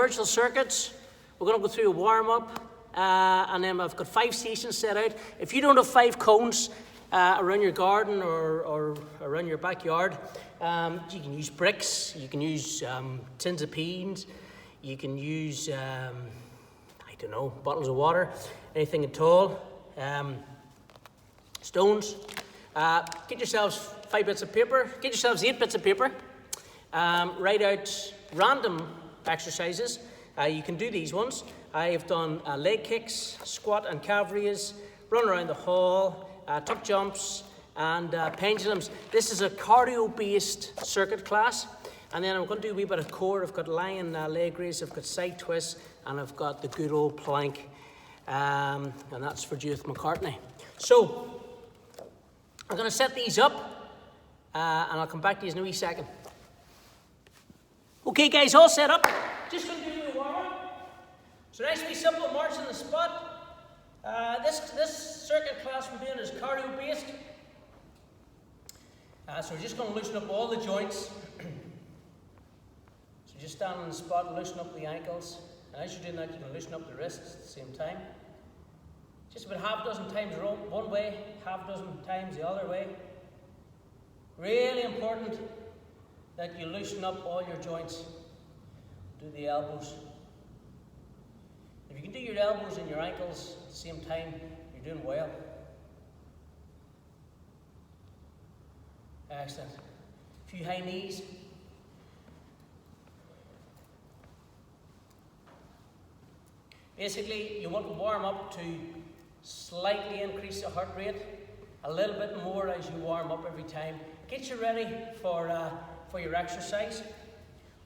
virtual circuits. We're going to go through a warm-up, and then I've got 5 stations set out. If you don't have 5 cones around your garden or around your backyard, you can use bricks, you can use tins of beans, you can use, I don't know, bottles of water, anything at all, stones. Get yourselves 5 bits of paper, get yourselves 8 bits of paper, write out random exercises. You can do these ones. I have done leg kicks, squat and calf raises, run around the hall, tuck jumps, and pendulums. This is a cardio-based circuit class. And then I'm going to do a wee bit of core. I've got lion leg raise, I've got side twists, and I've got the good old plank. And that's for Judith McCartney. So, I'm going to set these up, and I'll come back to you in a wee second. Okay, guys, all set up. Just going to do a wee warm-up. So nice wee simple march on the spot. This circuit class we're doing is cardio-based. So we're just going to loosen up all the joints. So just stand on the spot and loosen up the ankles. And as you're doing that, you can loosen up the wrists at the same time. Just about half a dozen times one way, half a dozen times the other way. Really important that you loosen up all your joints. Do the elbows. If you can do your elbows and your ankles at the same time, you're doing well. Excellent. A few high knees. Basically, you want to warm up to slightly increase the heart rate, a little bit more as you warm up every time. Get you ready for your exercise.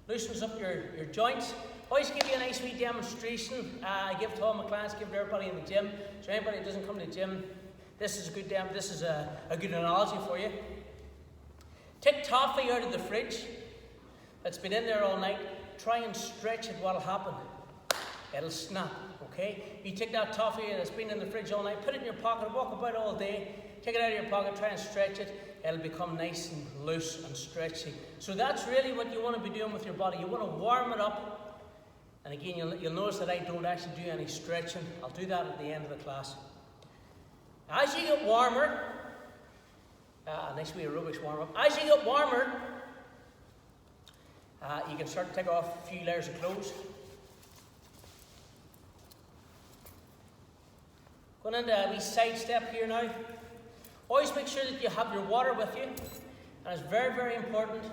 Loosens up your joints. Always give you a nice wee demonstration. I give to all my clients, give to everybody in the gym. So anybody that doesn't come to the gym, this is a good analogy for you. Take toffee out of the fridge that's been in there all night. Try and stretch it. What'll happen? It'll snap, okay? You take that toffee that's been in the fridge all night, put it in your pocket, walk about all day, take it out of your pocket, try and stretch it. It'll become nice and loose and stretchy. So that's really what you want to be doing with your body. You want to warm it up. And again, you'll notice that I don't actually do any stretching. I'll do that at the end of the class. As you get warmer, nice wee aerobics warm up. As you get warmer, you can start to take off a few layers of clothes. Going into a wee side step here now. Always make sure that you have your water with you. And it's very, very important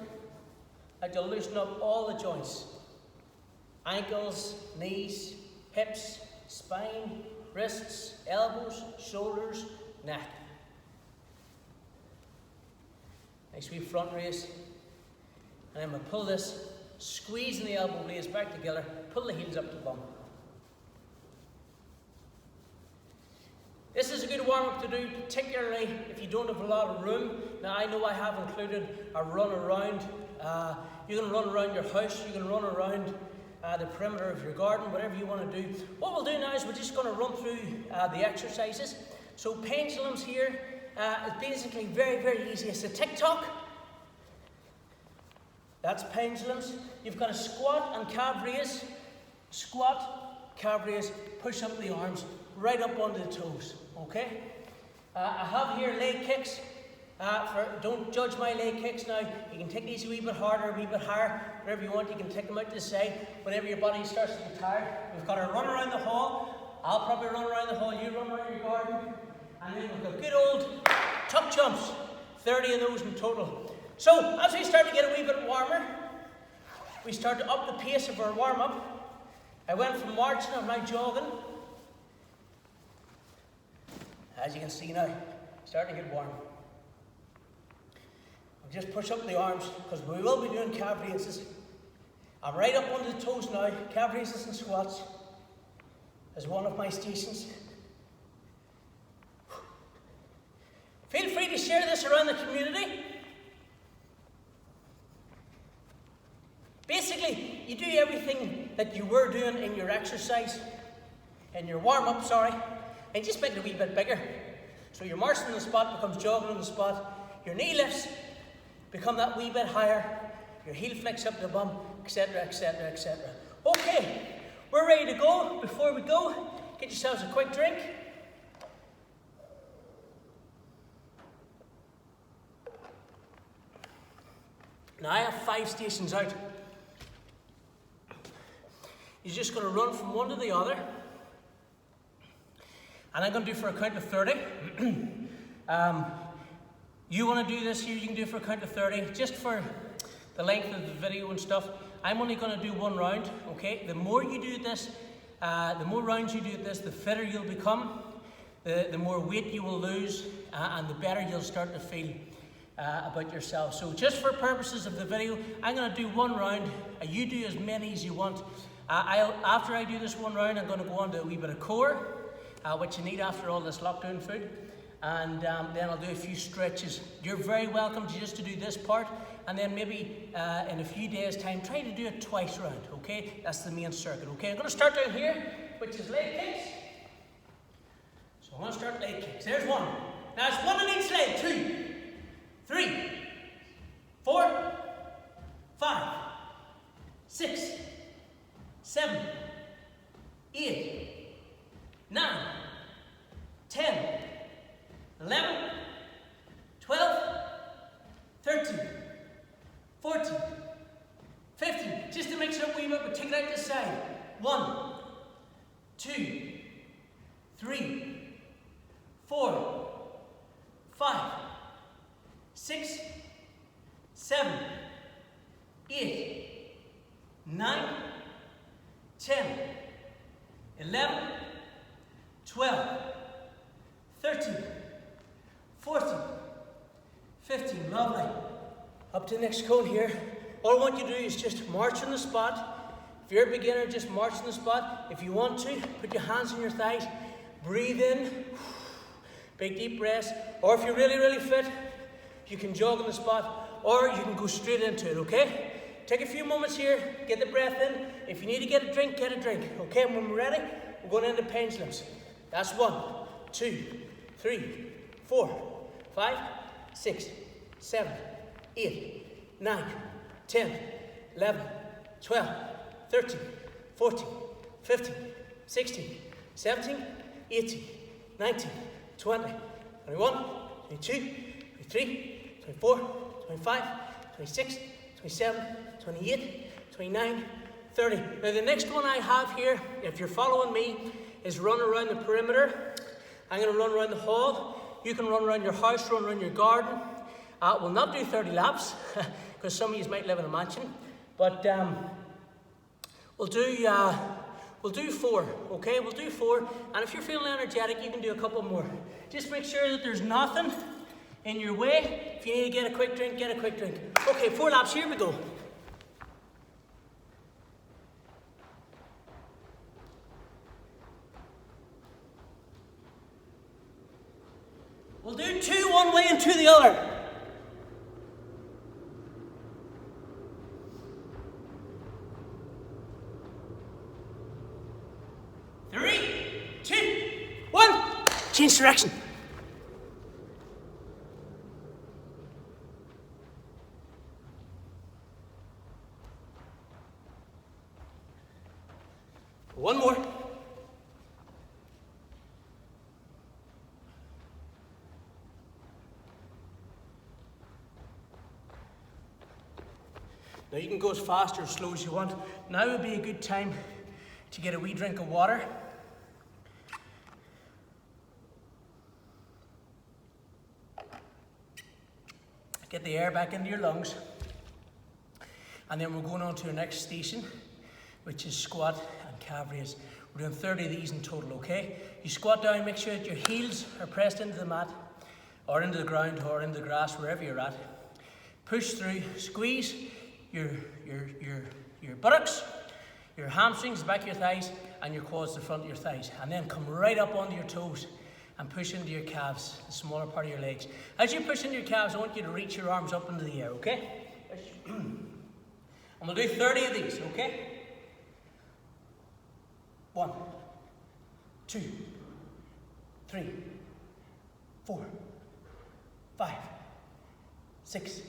that you loosen up all the joints. Ankles, knees, hips, spine, wrists, elbows, shoulders, neck. Nice wee front raise. And then we'll pull this, squeezing the elbow blades back together, pull the heels up to the bum. This is a good warm-up to do, particularly if you don't have a lot of room. Now, I know I have included a run around. You can run around your house, you can run around the perimeter of your garden, whatever you want to do. What we'll do now is we're just going to run through the exercises. So pendulums here is basically very, very easy. It's a tick-tock. That's pendulums. You've got a squat and calf raise. Squat, calf raise, push up the arms, right up onto the toes. Okay? I have here leg kicks. Don't judge my leg kicks now. You can take these a wee bit harder, a wee bit higher, whatever you want. You can take them out to the side whenever your body starts to get tired. We've got a run around the hall. I'll probably run around the hall. You run around your garden. And then we've got good old tuck jumps. 30 of those in total. So, as we start to get a wee bit warmer, we start to up the pace of our warm-up. I went from marching, I'm now jogging. As you can see now, starting to get warm. We'll just push up the arms, because we will be doing calf raises. I'm right up onto the toes now, calf raises and squats, as one of my stations. Feel free to share this around the community. Basically, you do everything that you were doing in your exercise, in your warm-up, and just make it a wee bit bigger. So your marching on the spot becomes jogging on the spot. Your knee lifts become that wee bit higher. Your heel flicks up the bum, etc., etc., etc. Okay, we're ready to go. Before we go, get yourselves a quick drink. Now I have 5 stations out. You're just going to run from one to the other. And I'm going to do for a count of 30. You want to do this here, you can do it for a count of 30. Just for the length of the video and stuff, I'm only going to do 1 round, okay? The more you do this, the more rounds you do this, the fitter you'll become, the more weight you will lose, and the better you'll start to feel about yourself. So just for purposes of the video, I'm going to do 1 round. You do as many as you want. After I do this 1 round, I'm going to go on to a wee bit of core, which you need after all this lockdown food. And then I'll do a few stretches. You're very welcome to do this part, and then maybe in a few days' time, try to do it twice round, okay? That's the main circuit, okay? I'm going to start down here, which is leg kicks. So I'm going to start leg kicks. There's 1. Now it's 1 on each leg. 2, 3, 4, 5, 6, 7, 8, 9, 10, 11, 12, 13, 14, 15. Just to mix it up a wee bit, but take it out this side. 1, 2, 3, 4, 5, 6, 7, 8, 9, 10, 11, 12, 13, 14, 15, lovely. Up to the next cone here. All I want you to do is just march on the spot. If you're a beginner, just march on the spot. If you want to, put your hands on your thighs, breathe in, big deep breaths. Or if you're really, really fit, you can jog on the spot, or you can go straight into it, okay? Take a few moments here, get the breath in. If you need to get a drink, okay? And when we're ready, we're going into pendulums. That's 1, 2, 3, 4, 5, 6, 7, 8, 9, 10, 11, 12, 13, 14, 15, 16, 17, 18, 19, 20, 21, 22, 23, 24, 25, 26, 27, 28, 29, 30. Now the next one I have here, if you're following me, is run around the perimeter. I'm going to run around the hall. You can run around your house, run around your garden. We'll not do 30 laps, because some of you might live in a mansion. But we'll do 4, okay? We'll do 4. And if you're feeling energetic, you can do a couple more. Just make sure that there's nothing in your way. If you need to get a quick drink, get a quick drink. Okay, 4 laps, here we go. We'll do 2 one way and 2 the other. Change direction. One more. Now you can go as fast or as slow as you want. Now would be a good time to get a wee drink of water. Get the air back into your lungs. And then we're going on to our next station, which is squat and calf raise. We're doing 30 of these in total, okay? You squat down, make sure that your heels are pressed into the mat, or into the ground, or into the grass, wherever you're at. Push through, squeeze your buttocks, your hamstrings, the back of your thighs, and your quads, the front of your thighs. And then come right up onto your toes and push into your calves, the smaller part of your legs. As you push into your calves, I want you to reach your arms up into the air, okay? And we'll do 30 of these, okay? 1, 2, 3, 4, 5, 6,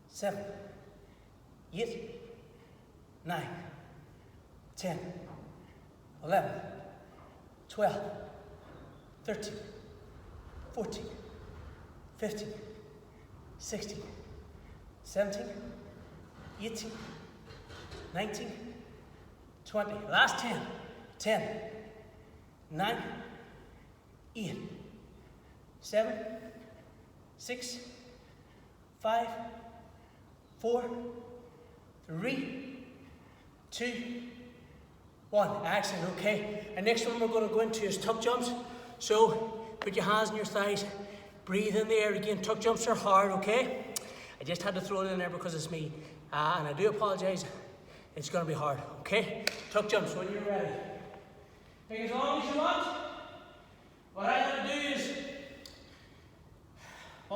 7, 8, 9, 10, 11, 12, 13, 14, 15, 16, 17, 18, 19, 20. Last 10. 10, 9, 8, 7, 6, 5, 4, 3, 2, 1. Excellent, okay. And next one we're going to go into is tuck jumps. So put your hands on your thighs, breathe in the air again. Tuck jumps are hard, okay? I just had to throw it in there because it's me. And I do apologise. It's going to be hard, okay? Tuck jumps when you're ready. Take as long as you want. What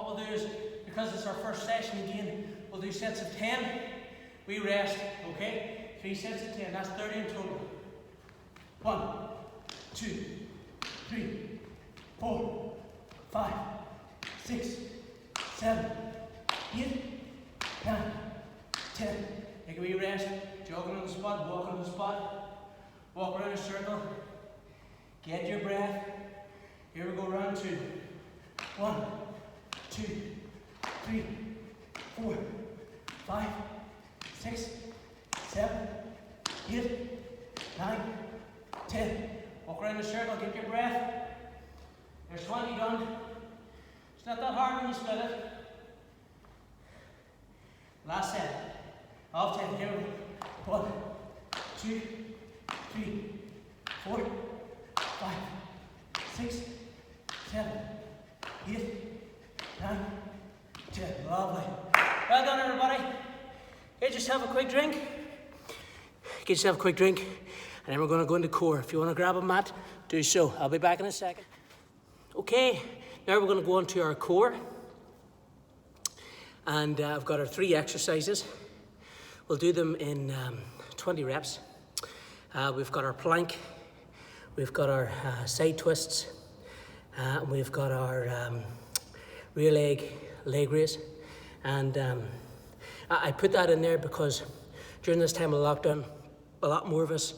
we'll do is, because it's our first session again, we'll do sets of 10. We rest, okay? 3 sets of 10, that's 30 in total. 1, 2, 3, 4, 5, 6, 7, 8, 9, 10. Take a wee rest, jogging on the spot, walking on the spot, walk around a circle, get your breath. Here we go, round 2. 1, 2, 3, 4, 5, 6, 7, 8, 9, 10. Walk around the circle, get your breath. There's 20 done. It's not that hard when you split it. Last set of 10. Here we go. 1, 2, 3, 4, 5, 6, 7, 8, 9, 10. Lovely. Well done, everybody. Get yourself a quick drink. Get yourself a quick drink, and then we're going to go into core. If you want to grab a mat, do so. I'll be back in a second. Okay, now we're going to go into our core. And I've got our 3 exercises. We'll do them in 20 reps. We've got our plank, we've got our side twists, and we've got our rear leg raise. And I put that in there because during this time of lockdown, a lot more of us,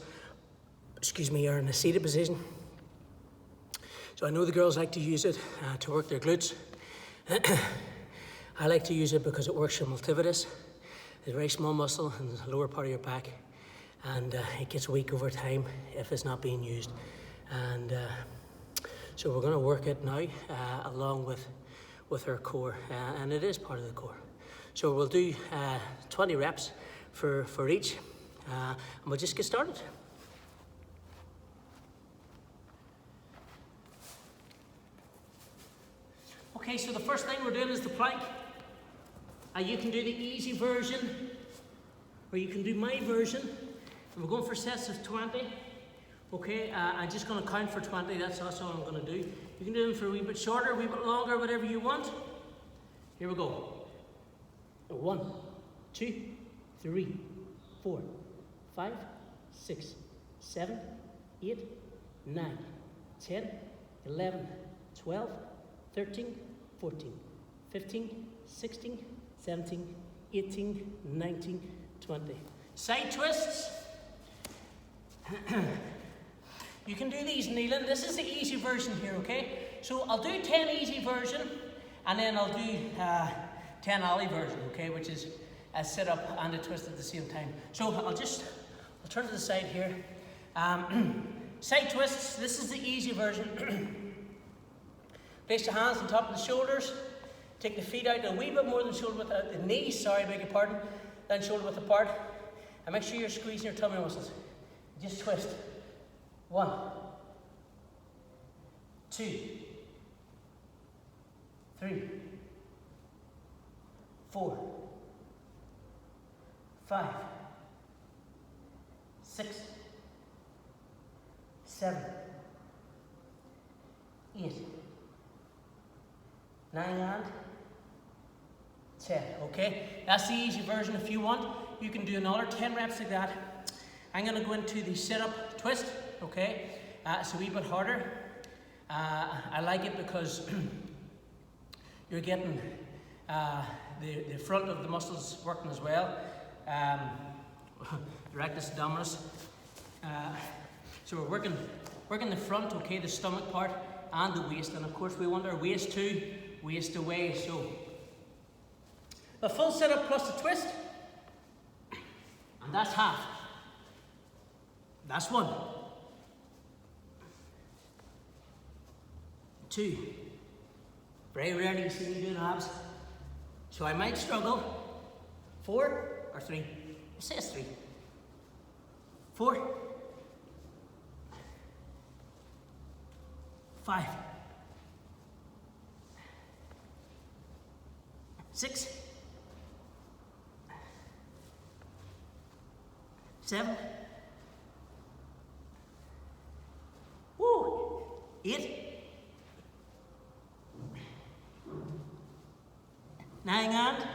are in a seated position. So I know the girls like to use it to work their glutes. I like to use it because it works your multifidus. It's a very small muscle in the lower part of your back, and it gets weak over time if it's not being used. And so we're going to work it now along with our core, and it is part of the core. So we'll do 20 reps for each, and we'll just get started. Okay, so the first thing we're doing is the plank. You can do the easy version, or you can do my version. And we're going for sets of 20. Okay, I'm just going to count for 20. That's all I'm going to do. You can do them for a wee bit shorter, a wee bit longer, whatever you want. Here we go. 1, 2, 3, 4, 5, 6, 7, 8, 9, 10, 11, 12, 13, 14, 15, 16, 17, 18, 19, 20. Side twists. You can do these kneeling. This is the easy version here, okay? So I'll do 10 easy version, and then I'll do 10 ollie version, okay? Which is a sit up and a twist at the same time. So I'll turn to the side here. Side twists, this is the easy version. Place your hands on top of the shoulders. Take the feet out a wee bit more than shoulder width, the knees, beg your pardon, than shoulder width apart. And make sure you're squeezing your tummy muscles. Just twist. 1, 2, 3, 4, 5, 6, 7, 8, 9 and 10, okay? That's the easy version. If you want, you can do another 10 reps like that. I'm going to go into the sit-up twist, okay? It's a wee bit harder. I like it because you're getting the front of the muscles working as well. The rectus abdominis. So we're working the front, okay, the stomach part and the waist, and of course we want our waist to waist away. So the full sit-up plus the twist, and that's half. That's 1, 2. Very rarely you see me doing abs, so I might struggle. 4 or 3. It says 3. 4, 5, 6, 7, 8, 9 and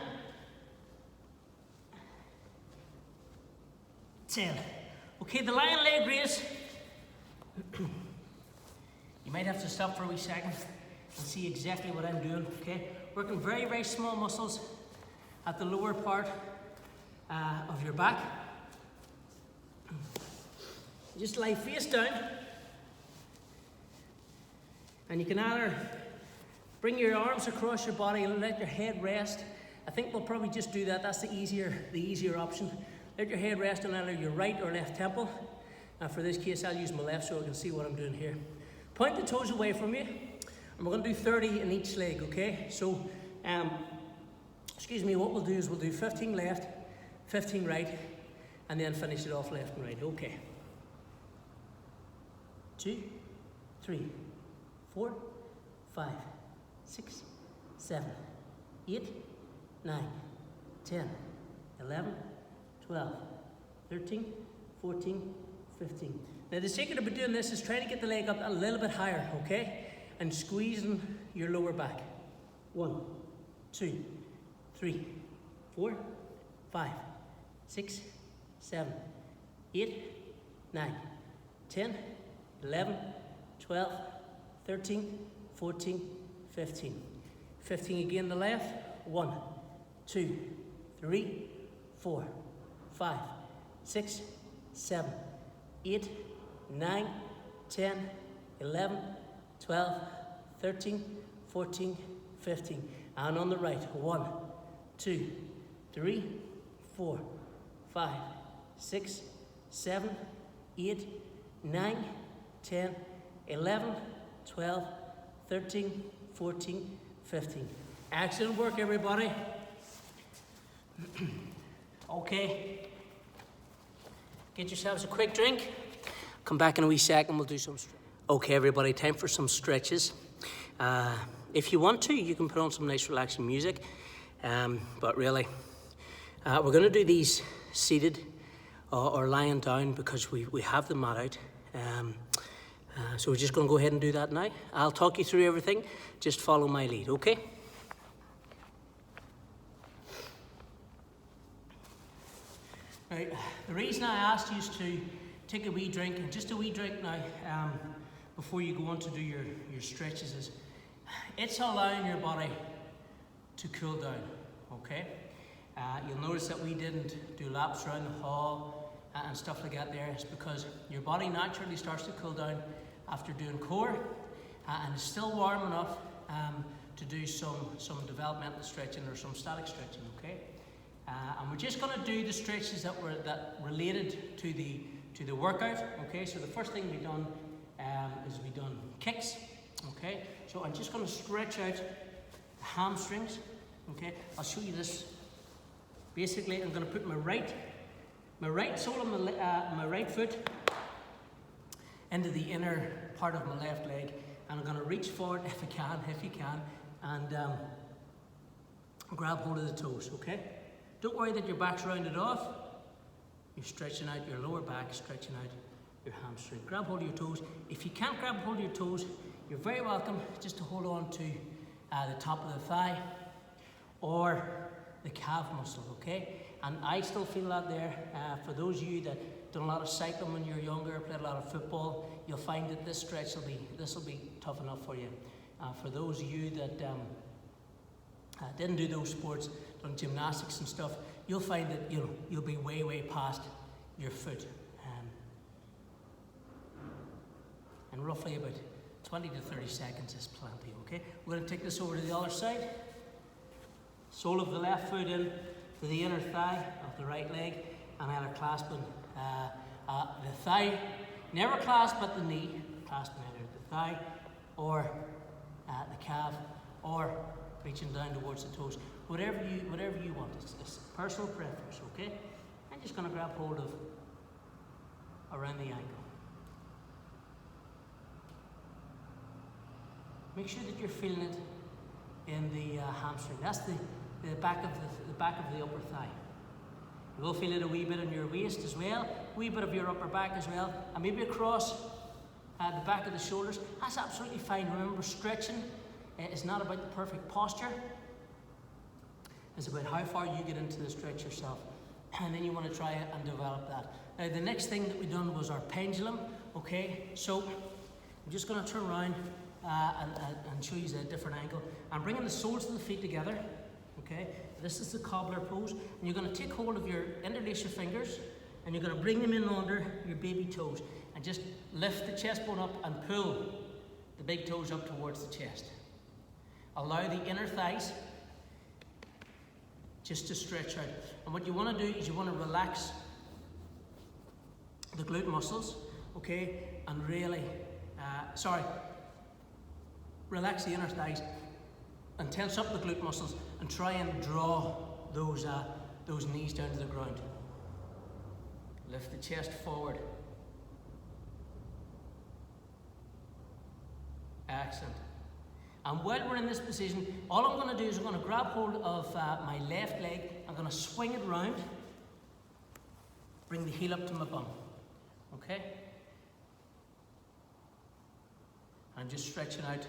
10. Okay, the lion leg raise. You might have to stop for a wee second and see exactly what I'm doing, okay? Working very, very small muscles at the lower part of your back. Just lie face down. And you can either bring your arms across your body and let your head rest. I think we'll probably just do that. That's the easier option. Let your head rest on either your right or left temple. For this case, I'll use my left so I can see what I'm doing here. Point the toes away from you. And we're going to do 30 in each leg, okay? So, what we'll do is we'll do 15 left, 15 right, and then finish it off left and right. Okay. 2, 3, 4, 5, 6, 7, 8, 9, 10, 11, 12, 13, 14, 15. Now the secret about doing this is trying to get the leg up a little bit higher, okay? And squeezing your lower back. 1, 2, 3, 4, 5, 6, 7, 8, 9, 10, 11, 12, 13, 14, 15. 15 again the left. 1, 2, 3, 4, 5, 6, 7, 8, 9, 10, 11, 12, 13, 14, 15. And on the right. 1, 2, 3, 4, 5, 6, 7, 8, 9, 10, 11, 12, 13, 14, 15. Excellent work, everybody. Okay. Get yourselves a quick drink. Come back in a wee second, we'll do some Okay, everybody, time for some stretches. If you want to, you can put on some nice relaxing music. But really, we're going to do these seated or lying down because we have the mat out. So we're just going to go ahead and do that now. I'll talk you through everything. Just follow my lead, okay? Right. The reason I asked you is to take a wee drink, and just a wee drink now, before you go on to do your stretches, is it's allowing your body to cool down, okay? You'll notice that we didn't do laps around the hall and stuff like that there. It's because your body naturally starts to cool down after doing core, and it's still warm enough to do some developmental stretching or some static stretching, okay? And we're just going to do the stretches that related to the workout, okay? So the first thing we've done is we've done kicks, okay? So I'm just going to stretch out the hamstrings, okay? I'll show you this. Basically, I'm going to put my right sole of my right foot into the inner part of my left leg, and I'm going to reach forward if you can, and grab hold of the toes, okay? Don't worry that your back's rounded off. You're stretching out your lower back, stretching out your hamstring. Grab hold of your toes. If you can't grab hold of your toes, you're very welcome just to hold on to the top of the thigh or the calf muscle, okay? And I still feel that there. For those of you that done a lot of cycling when you're younger, played a lot of football, you'll find that this stretch will be tough enough for you. For those of you that didn't do those sports, done gymnastics and stuff, you'll find that you'll be way past your foot. in roughly about 20 to 30 seconds is plenty, okay? We're going to take this over to the other side. Sole of the left foot in to the inner thigh of the right leg, and either clasping the thigh, never clasp at the knee, clasping either the thigh or the calf, or reaching down towards the toes. Whatever you want. It's personal preference, okay? I'm just going to grab hold of around the ankle. Make sure that you're feeling it in the hamstring. That's the back of the upper thigh. You will feel it a wee bit on your waist as well, a wee bit of your upper back as well, and maybe across the back of the shoulders. That's absolutely fine. Remember, stretching is not about the perfect posture. It's about how far you get into the stretch yourself, and then you want to try it and develop that. Now, the next thing that we done was our pendulum. Okay, so I'm just going to turn around and show you a different angle. I'm bringing the soles of the feet together. Okay, this is the cobbler pose, and you're going to take hold of interlace your fingers, and you're going to bring them in under your baby toes, and just lift the chest bone up and pull the big toes up towards the chest. Allow the inner thighs just to stretch out. And what you want to do is you want to relax the glute muscles, okay, and really, relax the inner thighs and tense up the glute muscles and try and draw those knees down to the ground. Lift the chest forward. Excellent. And while we're in this position, all I'm going to do is I'm going to grab hold of my left leg. I'm going to swing it round, bring the heel up to my bum. Okay? I'm just stretching out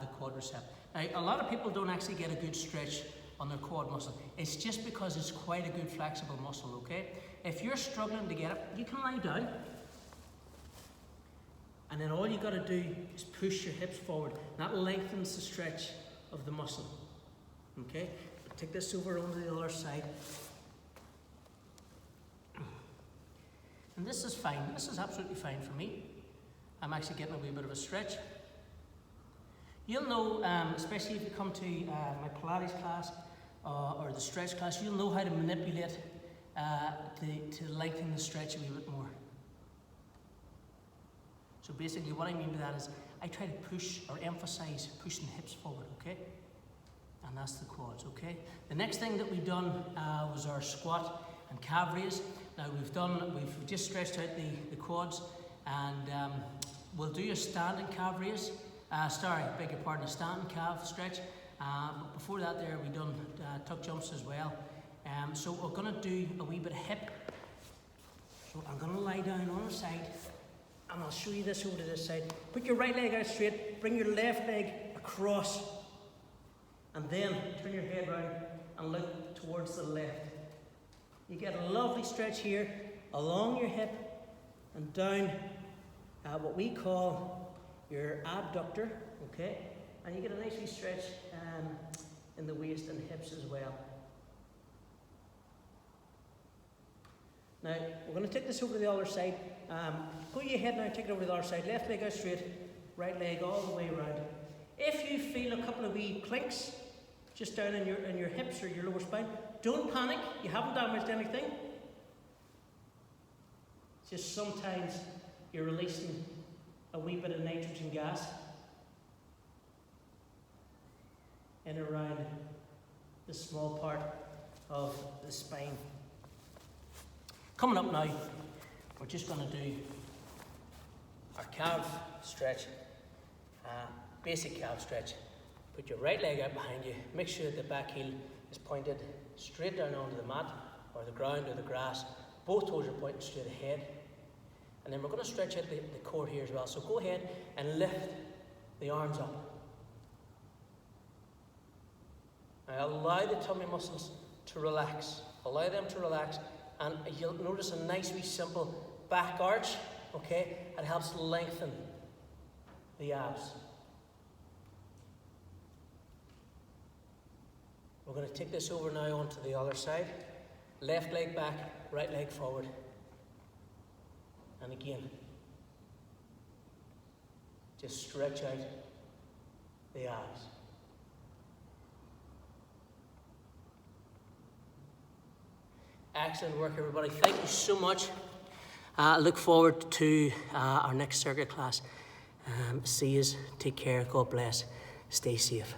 the quadricep. Now, a lot of people don't actually get a good stretch on their quad muscle. It's just because it's quite a good flexible muscle, okay? If you're struggling to get it, you can lie down. And then all you got to do is push your hips forward. That lengthens the stretch of the muscle. Okay? Take this over onto the other side. And this is fine. This is absolutely fine for me. I'm actually getting a wee bit of a stretch. You'll know, especially if you come to my Pilates class or the stretch class, you'll know how to manipulate to lengthen the stretch a wee bit more. So basically what I mean by that is I try to push or emphasize pushing the hips forward, okay? And that's the quads, okay? The next thing that we've done was our squat and calf raise. Now we've just stretched out the quads, and we'll do a standing calf raise. A standing calf stretch. But before that there, we've done tuck jumps as well. So we're gonna do a wee bit of hip. So I'm gonna lie down on the side, and I'll show you this over to this side. Put your right leg out straight, bring your left leg across, and then turn your head round and look towards the left. You get a lovely stretch here along your hip and down what we call your abductor, okay? And you get a nice wee stretch in the waist and hips as well. Now, we're going to take this over to the other side. Go your head now, take it over to the other side. Left leg out straight, right leg all the way around. If you feel a couple of wee clinks just down in your hips or your lower spine, don't panic. You haven't damaged anything. Just sometimes you're releasing a wee bit of nitrogen gas in and around the small part of the spine. Coming up now, we're just going to do our calf stretch, basic calf stretch. Put your right leg out behind you, make sure the back heel is pointed straight down onto the mat or the ground or the grass. Both toes are pointing straight ahead. And then we're going to stretch out the core here as well. So go ahead and lift the arms up. Now allow the tummy muscles to relax. Allow them to relax, and you'll notice a nice wee simple back arch, okay? It helps lengthen the abs. We're going to take this over now onto the other side. Left leg back, right leg forward. And again. Just stretch out the eyes. Excellent work, everybody. Thank you so much. I look forward to our next circuit class. See you. Take care. God bless. Stay safe.